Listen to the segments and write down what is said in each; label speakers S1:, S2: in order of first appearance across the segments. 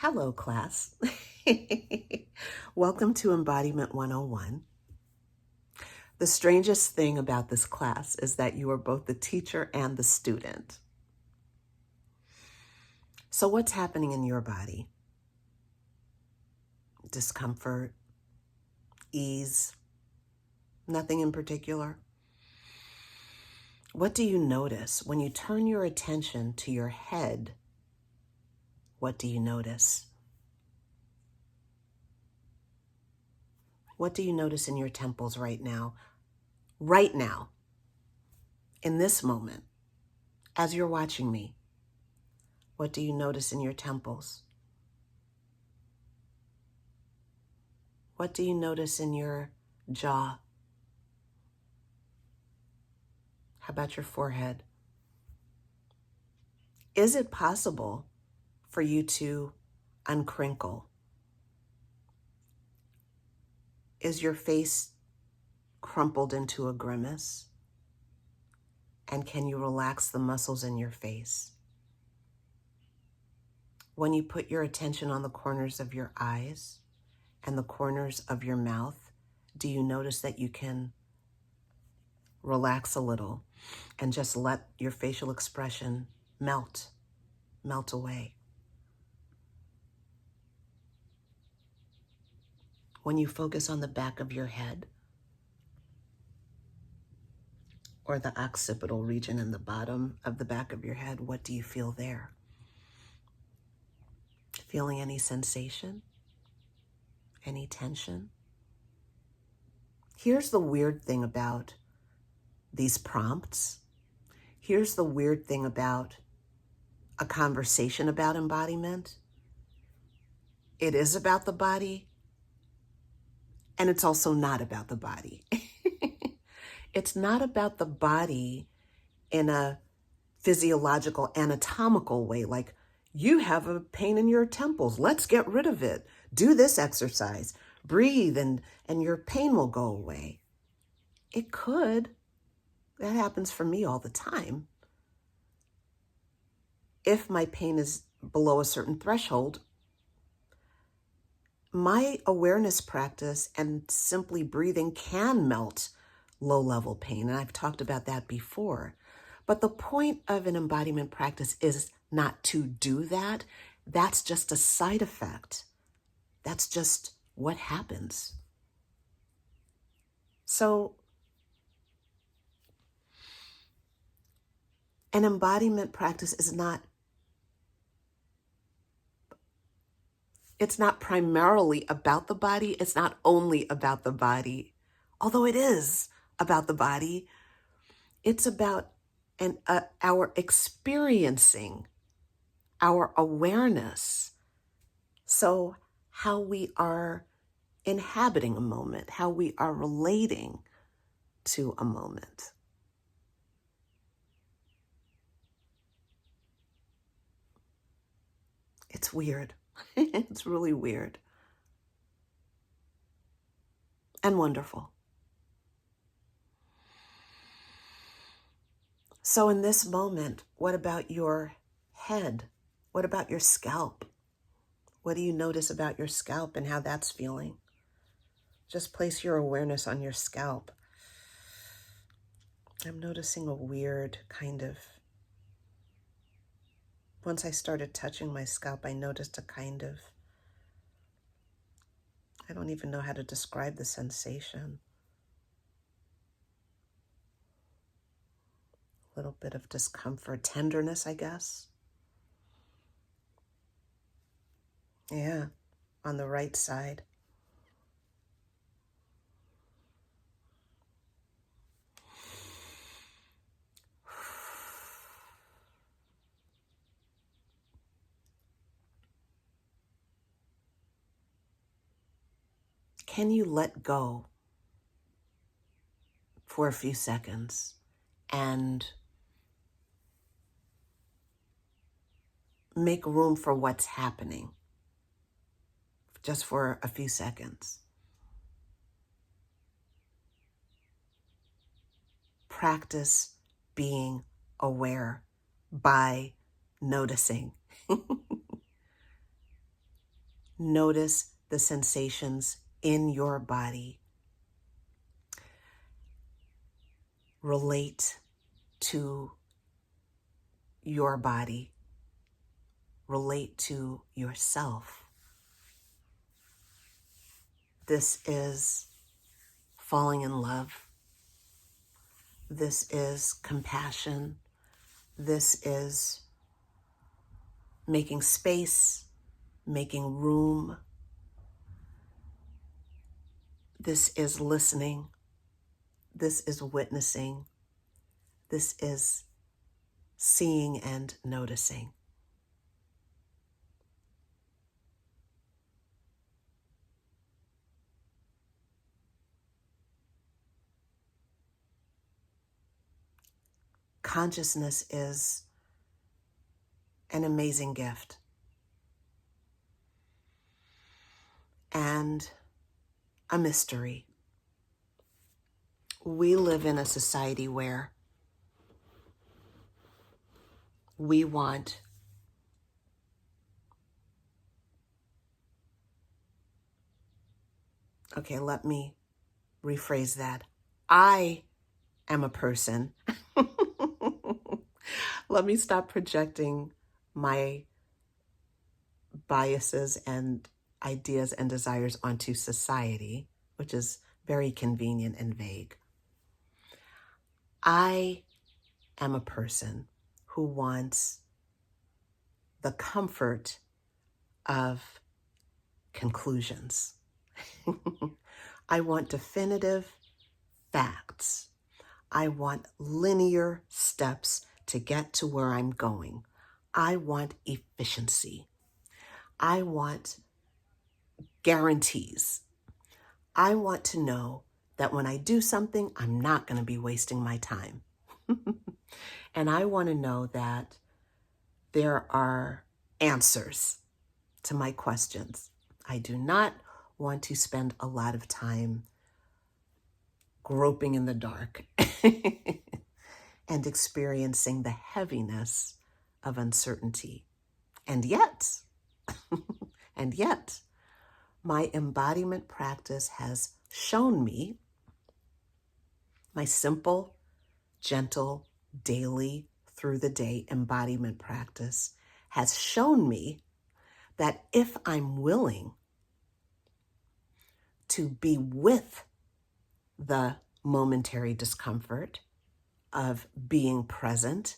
S1: Hello, class. Welcome to Embodiment 101. The strangest thing about this class is that you are both the teacher and the student. So what's happening in your body? Discomfort, ease, nothing in particular? What do you notice when you turn your attention to your head? What do you notice? What do you notice in your temples right now? Right now, in this moment, as you're watching me, what do you notice in your temples? What do you notice in your jaw? How about your forehead? Is it possible for you to uncrinkle? Is your face crumpled into a grimace? And can you relax the muscles in your face? When you put your attention on the corners of your eyes and the corners of your mouth, do you notice that you can relax a little and just let your facial expression melt away? When you focus on the back of your head or the occipital region in the bottom of the back of your head, what do you feel there? Feeling any sensation? Any tension? Here's the weird thing about these prompts. Here's the weird thing about a conversation about embodiment. It is about the body, and it's also not about the body. It's not about the body in a physiological, anatomical way, like you have a pain in your temples. Let's get rid of it. Do this exercise. Breathe and your pain will go away. It could. That happens for me all the time. If my pain is below a certain threshold, my awareness practice and simply breathing can melt low-level pain, and I've talked about that before. But the point of an embodiment practice is not to do that. That's just a side effect. That's just what happens. So an embodiment practice is it's not primarily about the body. It's not only about the body, although it is about the body. It's about our experiencing, our awareness. So how we are inhabiting a moment, how we are relating to a moment. It's weird. It's really weird and wonderful. So in this moment, what about your head? What about your scalp? What do you notice about your scalp and how that's feeling? Just place your awareness on your scalp. I'm noticing a weird kind of, once I started touching my scalp, I noticed a kind of, I don't even know how to describe the sensation. A little bit of discomfort, tenderness, I guess. Yeah, on the right side. Can you let go for a few seconds and make room for what's happening just for a few seconds? Practice being aware by noticing. Notice the sensations in your body. Relate to your body. Relate to yourself. This is falling in love. This is compassion. This is making space, making room. This is listening. This is witnessing. This is seeing and noticing. Consciousness is an amazing gift. And a mystery. We live in a society where we want let me rephrase that. I am a person. Let me stop projecting my biases and ideas and desires onto society, which is very convenient and vague. I am a person who wants the comfort of conclusions. I want definitive facts. I want linear steps to get to where I'm going. I want efficiency. I want guarantees. I want to know that when I do something, I'm not going to be wasting my time. And I want to know that there are answers to my questions. I do not want to spend a lot of time groping in the dark and experiencing the heaviness of uncertainty. And yet, my embodiment practice has shown me, my simple, gentle, daily, through the day embodiment practice has shown me that if I'm willing to be with the momentary discomfort of being present,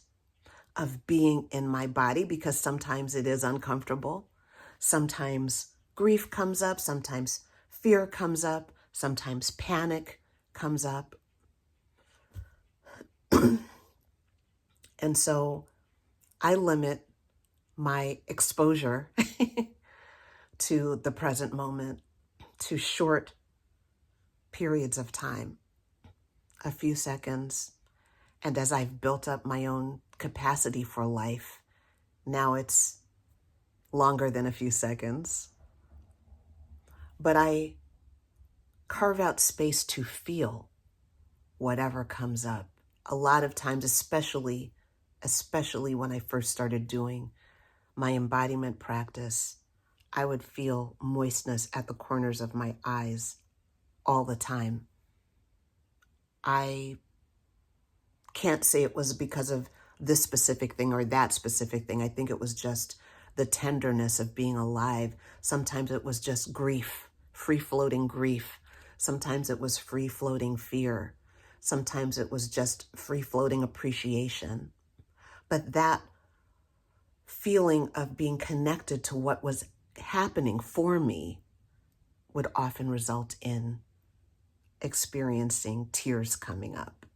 S1: of being in my body, because sometimes it is uncomfortable. Sometimes grief comes up, sometimes fear comes up, sometimes panic comes up. And so I limit my exposure to the present moment to short periods of time, a few seconds. And as I've built up my own capacity for life, now it's longer than a few seconds. But I carve out space to feel whatever comes up. A lot of times, especially when I first started doing my embodiment practice, I would feel moistness at the corners of my eyes all the time. I can't say it was because of this specific thing or that specific thing. I think it was just the tenderness of being alive. Sometimes it was just grief, free-floating grief. Sometimes it was free-floating fear. Sometimes it was just free-floating appreciation. But that feeling of being connected to what was happening for me would often result in experiencing tears coming up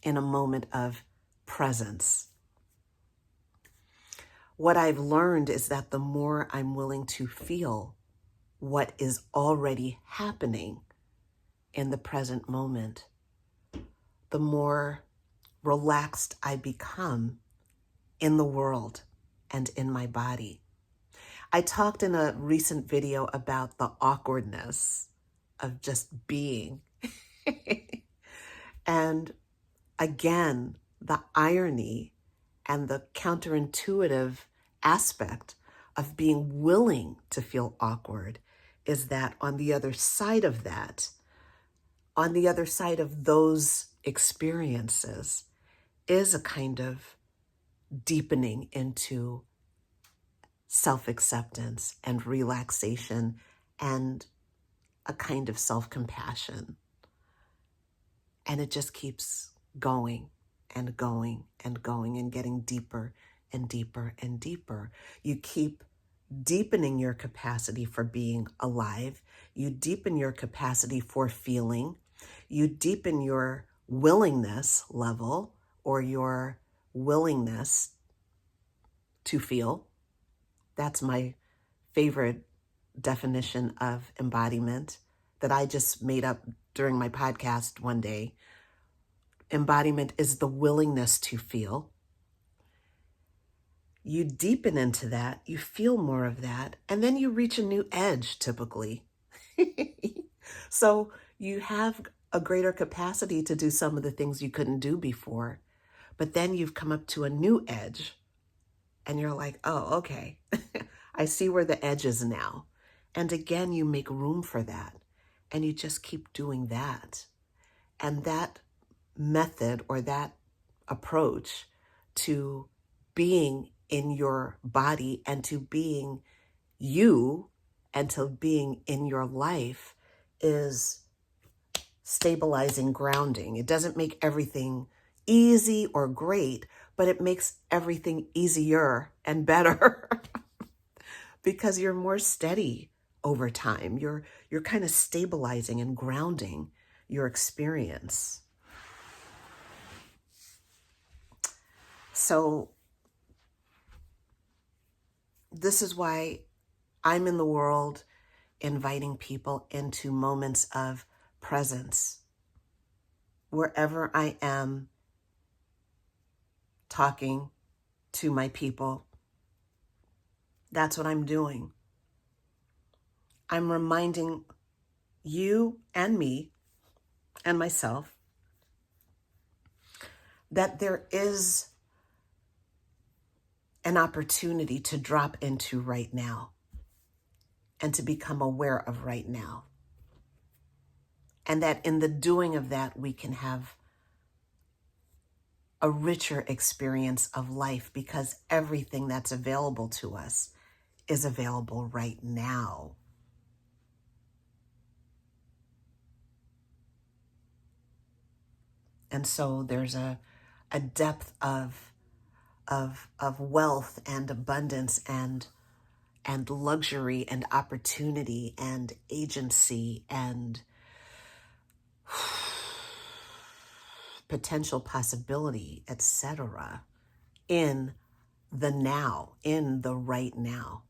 S1: in a moment of presence. What I've learned is that the more I'm willing to feel what is already happening in the present moment, the more relaxed I become in the world and in my body. I talked in a recent video about the awkwardness of just being. And again, the irony and the counterintuitive aspect of being willing to feel awkward is that on the other side of that, on the other side of those experiences, is a kind of deepening into self-acceptance and relaxation and a kind of self-compassion. And it just keeps going and going and going and getting deeper and deeper and deeper. You keep deepening your capacity for being alive. You deepen your capacity for feeling. You deepen your willingness level or your willingness to feel. That's my favorite definition of embodiment that I just made up during my podcast one day. Embodiment is the willingness to feel. You deepen into that, you feel more of that, and then you reach a new edge typically. So you have a greater capacity to do some of the things you couldn't do before, but then you've come up to a new edge and you're like, oh, okay, I see where the edge is now. And again, you make room for that and you just keep doing that. And that method or that approach to being in your body and to being you and to being in your life is stabilizing, grounding. It doesn't make everything easy or great, but it makes everything easier and better because you're more steady over time. You're kind of stabilizing and grounding your experience. So this is why I'm in the world inviting people into moments of presence. Wherever I am talking to my people, that's what I'm doing. I'm reminding you and me and myself that there is an opportunity to drop into right now and to become aware of right now. And that in the doing of that, we can have a richer experience of life because everything that's available to us is available right now. And so there's a depth of wealth and abundance and luxury and opportunity and agency and potential possibility, etc., in the now, in the right now.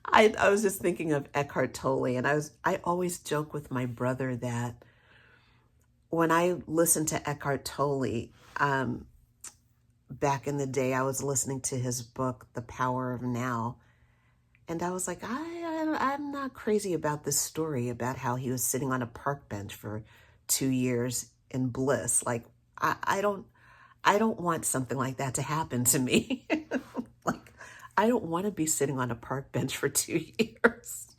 S1: I was just thinking of Eckhart Tolle, and I always joke with my brother that when I listened to Eckhart Tolle, back in the day, I was listening to his book, The Power of Now, and I was like, I'm not crazy about this story about how he was sitting on a park bench for 2 years in bliss. Like, I don't want something like that to happen to me. Like, I don't want to be sitting on a park bench for 2 years.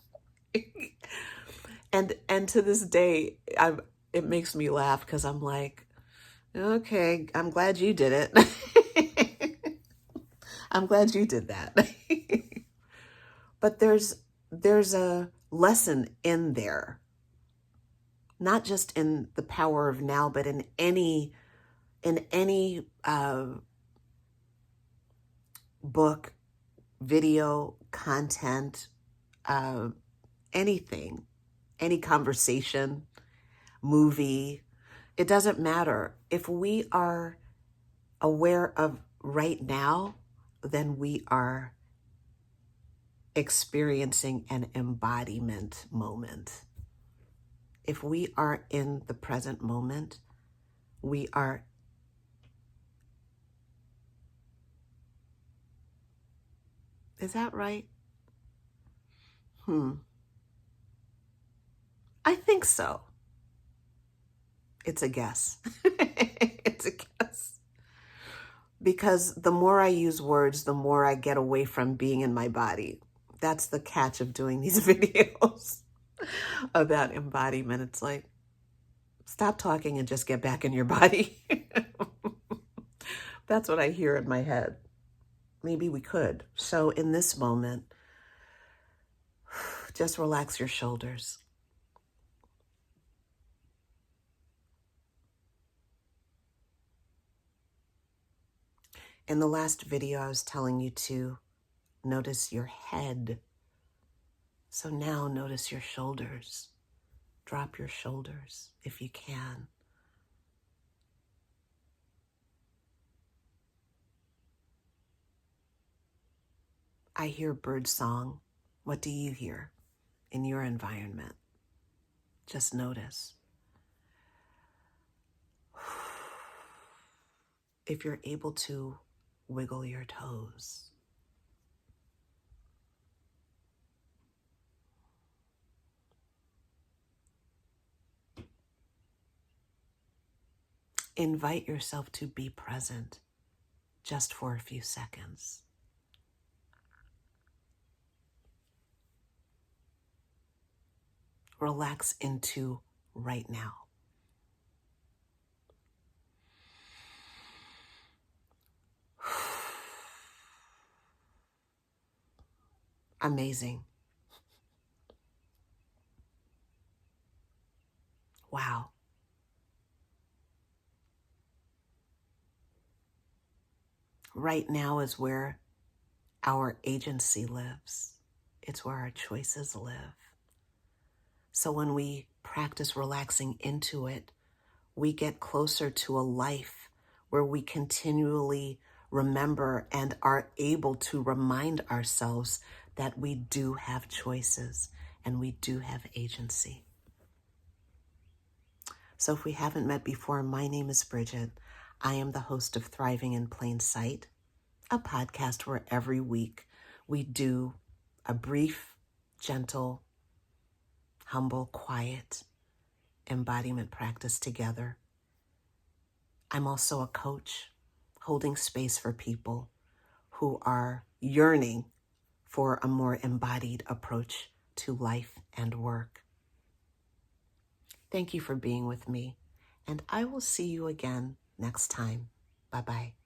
S1: and to this day, it makes me laugh because I'm like, okay, I'm glad you did it. I'm glad you did that. But there's a lesson in there, not just in the power of now, but in any book, video, content, anything, any conversation, movie. It doesn't matter. If we are aware of right now, then we are experiencing an embodiment moment. If we are in the present moment, we are Is that right? I think so. It's a guess. It's a guess. Because the more I use words, the more I get away from being in my body. That's the catch of doing these videos about embodiment. It's like, stop talking and just get back in your body. That's what I hear in my head. Maybe we could. So in this moment, just relax your shoulders. In the last video, I was telling you to notice your head. So now notice your shoulders. Drop your shoulders if you can. I hear bird song. What do you hear in your environment? Just notice. If you're able to, wiggle your toes. Invite yourself to be present just for a few seconds. Relax into right now. Amazing. Wow. Right now is where our agency lives. It's where our choices live. So when we practice relaxing into it, we get closer to a life where we continually remember and are able to remind ourselves that we do have choices and we do have agency. So if we haven't met before, my name is Bridget. I am the host of Thriving in Plain Sight, a podcast where every week we do a brief, gentle, humble, quiet embodiment practice together. I'm also a coach holding space for people who are yearning for a more embodied approach to life and work. Thank you for being with me, and I will see you again next time. Bye-bye.